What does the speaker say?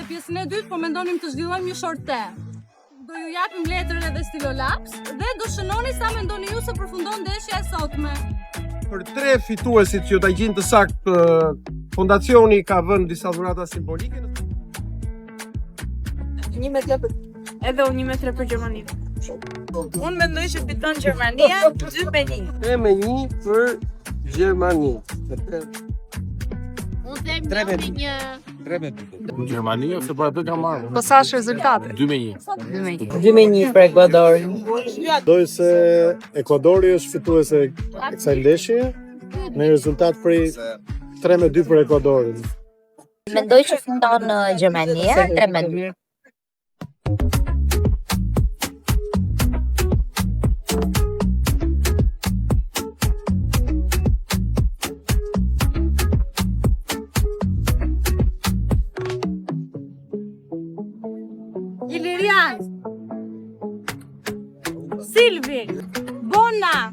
pjesën e dytë, po mendonim të zhvillojmë një shorte. Do ju japim letër edhe stilolaps dhe do shënoni sa mendoni ju se përfundon ndeshja e sotme. Për 3 fituesit që ta gjejnë të saktë, fondacioni ka vënë disa dhurata simbolike. 1 me 3 edhe unë 1 me 3 për Gjermaninë. Unë mendoj që fiton Gjermania 2-1. 3-1 për Gjermani. Unë them 1-1. Gjermania ose para të ka marrë. Po sa është rezultati? 2-1. 2-1 për Ekuadorin. Mendoj se Ekuadori është fituese e kësaj ndeshje me rezultat prej 3-2 për Ekuadorin. Mendoj që fiton Gjermania 3-2. Ilirian, Silvi, Bona,